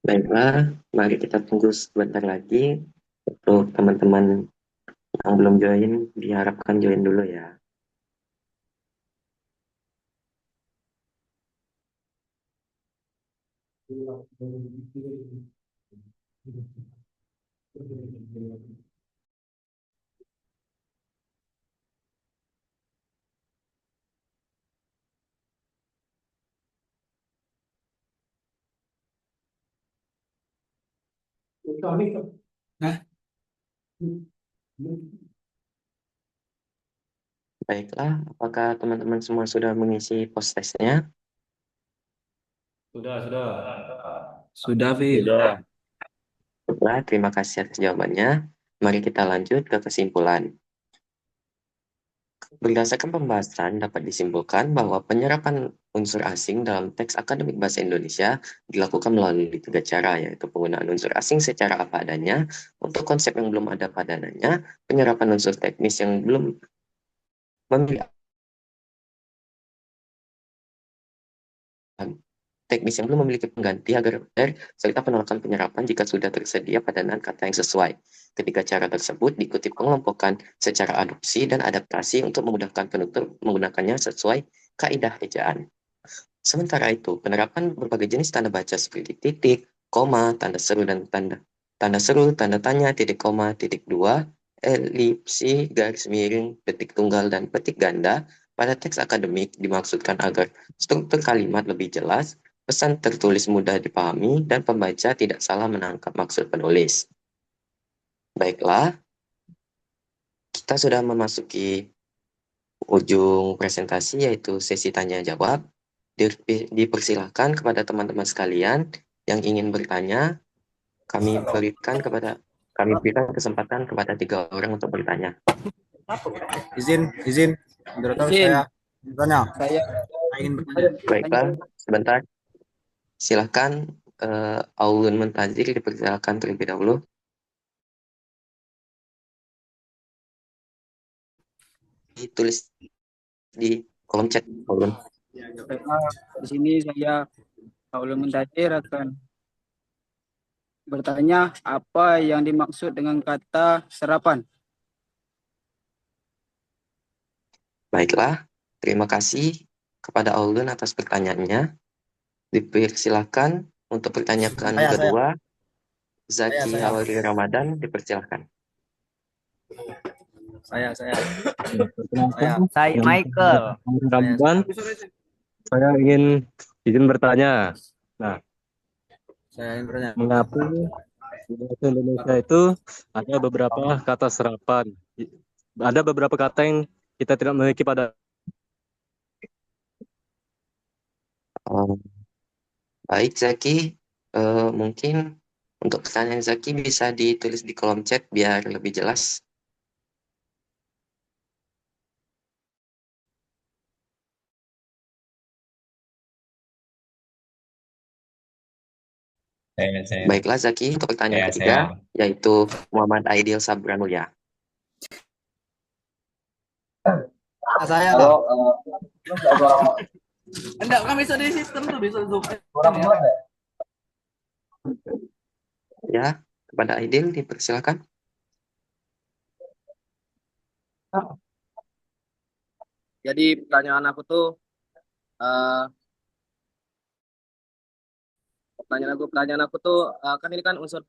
Baiklah, mari kita tunggu sebentar lagi untuk teman-teman yang belum join, diharapkan join dulu ya. Baiklah, apakah teman-teman semua sudah mengisi post testnya? Sudah. Sudah, Vi. Sudah. Baiklah, terima kasih atas jawabannya. Mari kita lanjut ke kesimpulan. Berdasarkan pembahasan, dapat disimpulkan bahwa penyerapan unsur asing dalam teks akademik bahasa Indonesia dilakukan melalui tiga cara, yaitu penggunaan unsur asing secara apa adanya, untuk konsep yang belum ada padanannya, penyerapan unsur teknis yang belum memiliki teknis yang belum memiliki pengganti agar benar, serta penolakan penyerapan jika sudah tersedia padanan kata yang sesuai. Ketiga cara tersebut diikuti pengelompokan secara adopsi dan adaptasi untuk memudahkan penutur menggunakannya sesuai kaidah ejaan. Sementara itu, penerapan berbagai jenis tanda baca seperti titik, koma, tanda seru dan tanda seru, tanda tanya, titik koma, titik dua, elipsi, garis miring, petik tunggal, dan petik ganda pada teks akademik dimaksudkan agar struktur kalimat lebih jelas, pesan tertulis mudah dipahami, dan pembaca tidak salah menangkap maksud penulis. Baiklah, kita sudah memasuki ujung presentasi, yaitu sesi tanya-jawab. Dipersilahkan kepada teman-teman sekalian yang ingin bertanya, kami berikan kesempatan kepada 3 orang untuk bertanya. Izin. Moderator Izin. saya bertanya. Saya ingin bertanya. Baiklah, sebentar. Silahkan Aulun Mentazir dipersilakan terlebih dahulu. Ditulis di kolom chat, Aulun. di sini saya Paul Muntadir akan bertanya apa yang dimaksud dengan kata serapan. Baiklah, terima kasih kepada Aulun atas pertanyaannya. Dipersilakan untuk pertanyaan kedua, Zaki Hawari Ramadan, dipersilakan. Saya. Saya Michael Ramadan. Saya ingin izin bertanya. Nah, Saya ingin bertanya. mengapa di bahasa Indonesia itu ada beberapa kata serapan? Ada beberapa kata yang kita tidak memiliki pada. Baik, Zaki. Mungkin untuk pertanyaan Zaki bisa ditulis di kolom chat biar lebih jelas. Baiklah, Zaki. Untuk pertanyaan ketiga, yaitu Muhammad Aidil Sabranulya. Saya. Halo, Enggak, kan bisa di sistem tuh, bisa Zoom. Ya, kepada Aidil dipersilakan. Jadi pertanyaan aku tuh kan ini kan unsur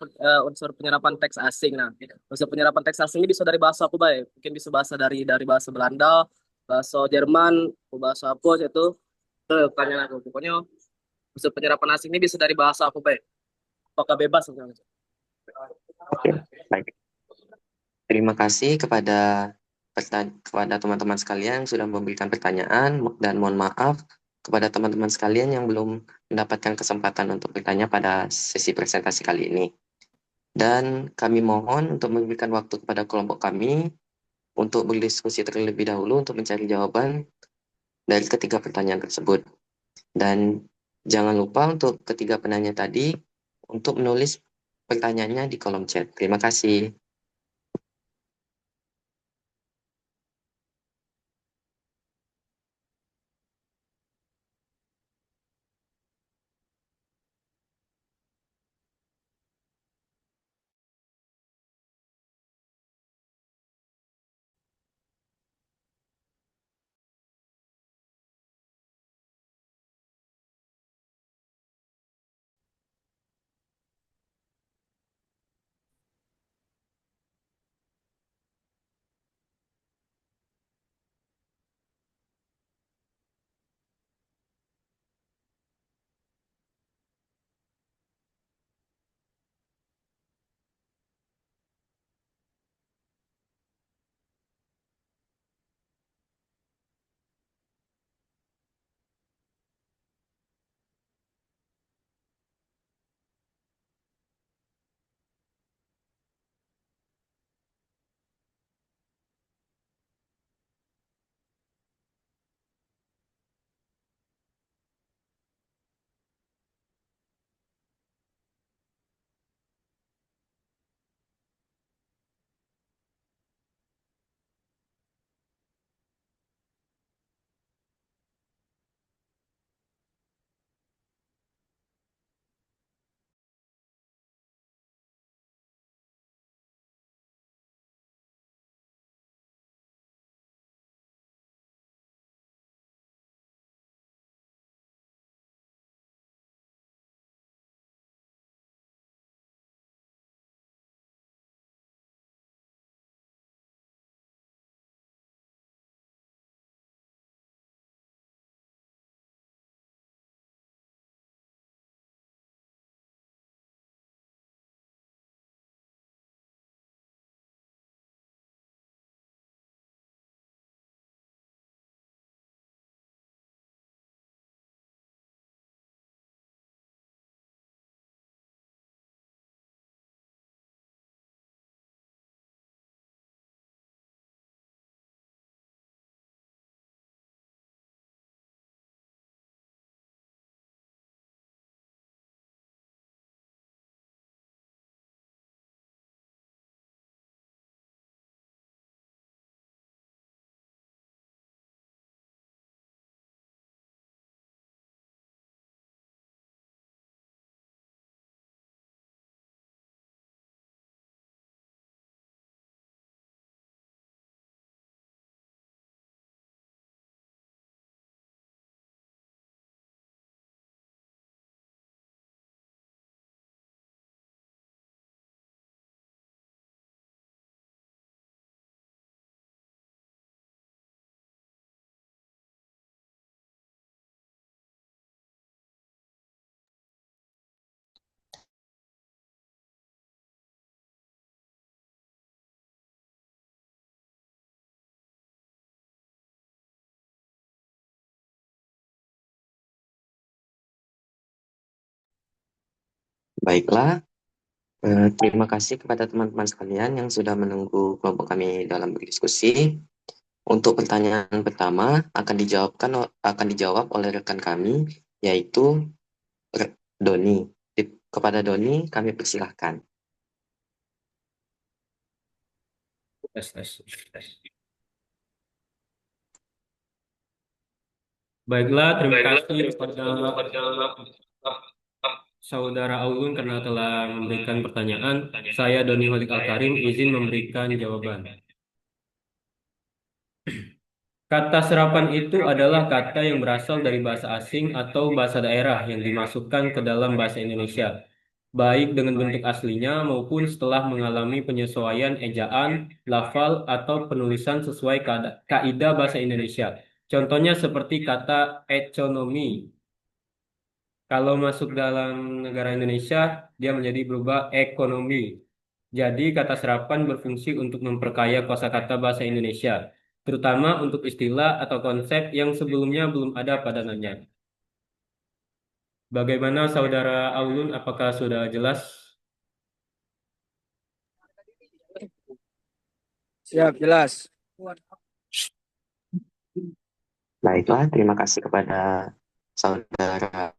penyerapan teks asing. Nah, unsur penyerapan teks asing ini bisa dari bahasa apa, baik? Mungkin bisa bahasa dari bahasa Belanda, bahasa Jerman, bahasa apa itu. Itu pertanyaan aku. Pokoknya unsur penyerapan asing ini bisa dari bahasa apa, baik? Apakah bebas? Oke, baik. Terima kasih kepada teman-teman sekalian yang sudah memberikan pertanyaan, dan mohon maaf kepada teman-teman sekalian yang belum mendapatkan kesempatan untuk bertanya pada sesi presentasi kali ini. Dan kami mohon untuk memberikan waktu kepada kelompok kami untuk berdiskusi terlebih dahulu untuk mencari jawaban dari ketiga pertanyaan tersebut. Dan jangan lupa untuk ketiga penanya tadi untuk menulis pertanyaannya di kolom chat. Terima kasih. Baiklah, terima kasih kepada teman-teman sekalian yang sudah menunggu kelompok kami dalam berdiskusi. Untuk pertanyaan pertama akan dijawab oleh rekan kami, yaitu Doni. Kepada Doni kami persilahkan. Tes, tes, tes. Baiklah, terima kasih kepada Saudara Aulun karena telah memberikan pertanyaan. Saya Doni Holik Alkarim izin memberikan jawaban. Kata serapan itu adalah kata yang berasal dari bahasa asing atau bahasa daerah yang dimasukkan ke dalam bahasa Indonesia, baik dengan bentuk aslinya maupun setelah mengalami penyesuaian ejaan, lafal, atau penulisan sesuai kaidah bahasa Indonesia. Contohnya seperti kata ekonomi. Kalau masuk dalam negara Indonesia, dia menjadi berubah ekonomi. Jadi kata serapan berfungsi untuk memperkaya kosakata bahasa Indonesia, terutama untuk istilah atau konsep yang sebelumnya belum ada padanannya. Bagaimana Saudara Aulun, apakah sudah jelas? Siap, jelas. Baiklah, terima kasih kepada saudara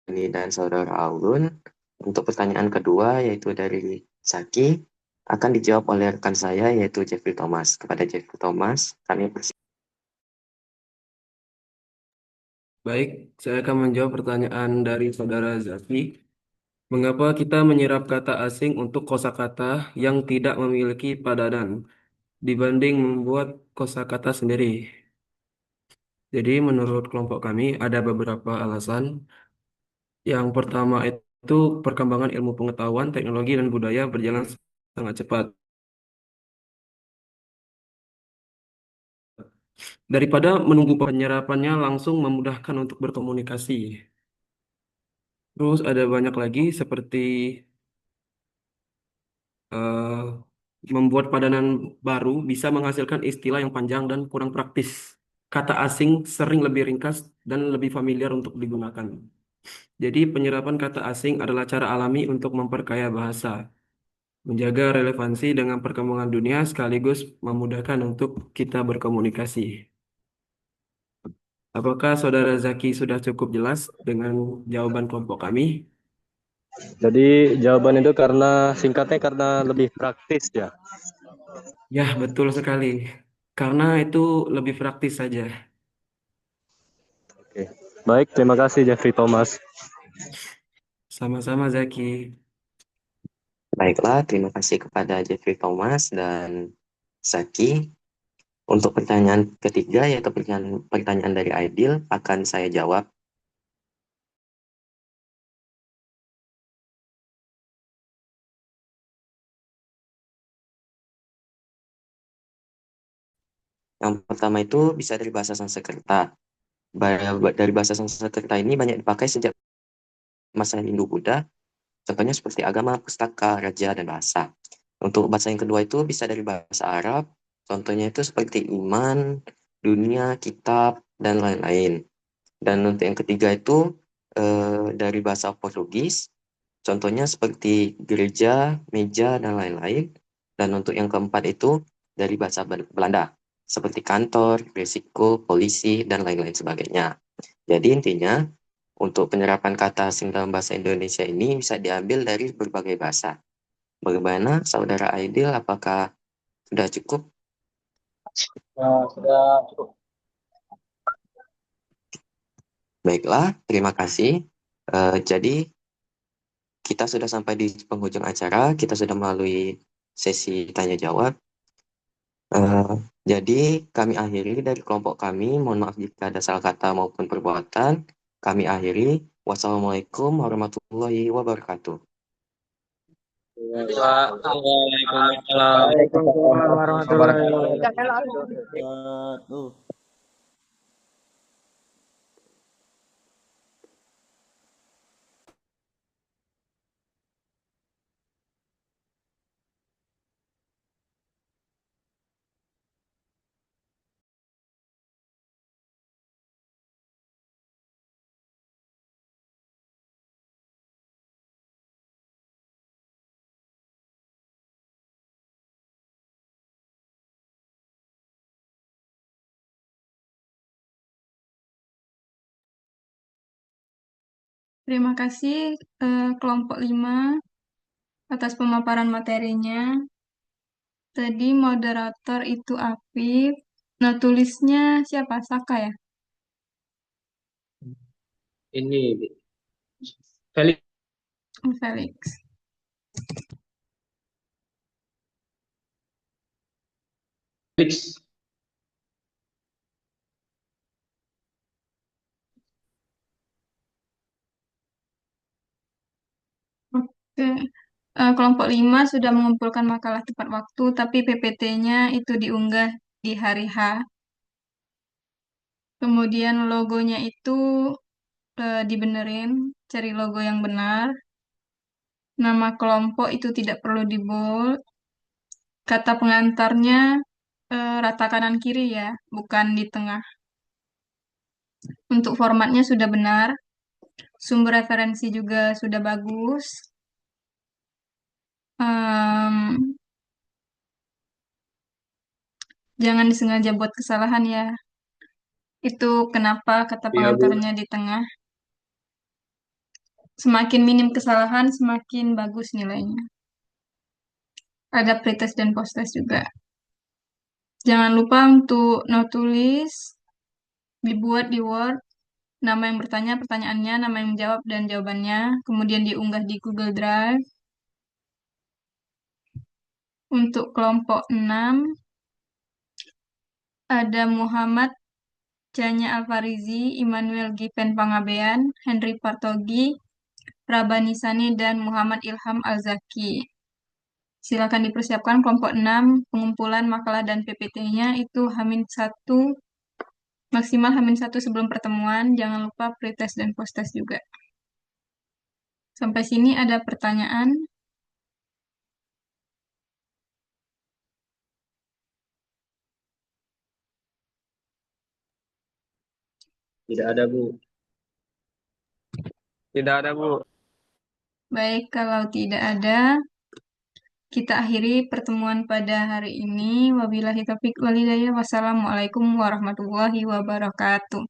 ini dan saudara Aulun. Untuk pertanyaan kedua, yaitu dari Saki, akan dijawab oleh rekan saya, yaitu Jeffrey Thomas. Kepada Jeffrey Thomas, kami persilakan. Baik, saya akan menjawab pertanyaan dari Saudara Zaki. Mengapa kita menyerap kata asing untuk kosakata yang tidak memiliki padanan dibanding membuat kosakata sendiri? Jadi, menurut kelompok kami ada beberapa alasan. Yang pertama itu perkembangan ilmu pengetahuan, teknologi, dan budaya berjalan sangat cepat. Daripada menunggu penyerapannya langsung memudahkan untuk berkomunikasi. Terus ada banyak lagi seperti eh, membuat padanan baru bisa menghasilkan istilah yang panjang dan kurang praktis. Kata asing sering lebih ringkas dan lebih familiar untuk digunakan. Jadi penyerapan kata asing adalah cara alami untuk memperkaya bahasa, menjaga relevansi dengan perkembangan dunia sekaligus memudahkan untuk kita berkomunikasi. Apakah Saudara Zaki sudah cukup jelas dengan jawaban kelompok kami? Jadi jawaban itu karena singkatnya karena lebih praktis ya. Ya, betul sekali. Karena itu lebih praktis saja. Oke. Baik, terima kasih Jeffrey Thomas. Sama-sama Zaki. Baiklah, terima kasih kepada Jeffrey Thomas dan Saki. Untuk pertanyaan ketiga, yaitu pertanyaan dari Aidil, akan saya jawab. Yang pertama itu bisa dari bahasa Sanskerta. Dari bahasa Sanskerta ini banyak dipakai sejak masa Hindu-Buddha, contohnya seperti agama, pustaka, raja, dan bahasa. Untuk bahasa yang kedua itu bisa dari bahasa Arab, contohnya itu seperti iman, dunia, kitab, dan lain-lain. Dan untuk yang ketiga itu dari bahasa Portugis, contohnya seperti gereja, meja, dan lain-lain. Dan untuk yang keempat itu dari bahasa Belanda, seperti kantor, risiko, polisi, dan lain-lain sebagainya. Jadi intinya, untuk penyerapan kata asing dalam bahasa Indonesia ini bisa diambil dari berbagai bahasa. Bagaimana Saudara Aidil, apakah sudah cukup? Sudah cukup. Baiklah, terima kasih. Jadi kita sudah sampai di penghujung acara, kita sudah melalui sesi tanya jawab. Jadi kami akhiri dari kelompok kami. Mohon maaf jika ada salah kata maupun perbuatan. Kami akhiri. Wassalamualaikum warahmatullahi wabarakatuh. Waalaikumsalam. Waalaikumsalam warahmatullahi wabarakatuh. Terima kasih kelompok 5 atas pemaparan materinya. Tadi moderator itu Afif. Nah, tulisnya siapa? Saka ya? Ini Felix. Oh, Felix. Oke. Kelompok 5 sudah mengumpulkan makalah tepat waktu, tapi PPT-nya itu diunggah di hari H. Kemudian logonya itu dibenerin cari logo yang benar. Nama kelompok itu tidak perlu di bold. Kata pengantarnya rata kanan kiri ya, bukan di tengah. Untuk formatnya sudah benar. Sumber referensi juga sudah bagus. Jangan disengaja buat kesalahan ya. Itu kenapa kata Iya, Bu. pengantarnya di tengah. Semakin minim kesalahan, semakin bagus nilainya. Ada pretest dan posttest juga. Jangan lupa untuk note tulis, dibuat di Word, nama yang bertanya, pertanyaannya, nama yang menjawab, dan jawabannya. Kemudian diunggah di Google Drive. Untuk kelompok 6, ada Muhammad Janya Alfarizi, Immanuel Given Pangabean, Henry Partogi, Rabani Sani, dan Muhammad Ilham Al-Zaki. Silakan dipersiapkan kelompok 6, pengumpulan makalah dan PPT-nya itu H-1, maksimal H-1 sebelum pertemuan. Jangan lupa pretest dan posttest juga. Sampai sini ada pertanyaan? Tidak ada, Bu. Tidak ada, Bu. Baik, kalau tidak ada, kita akhiri pertemuan pada hari ini. Wabillahi taufiq wal hidayah. Wassalamualaikum warahmatullahi wabarakatuh.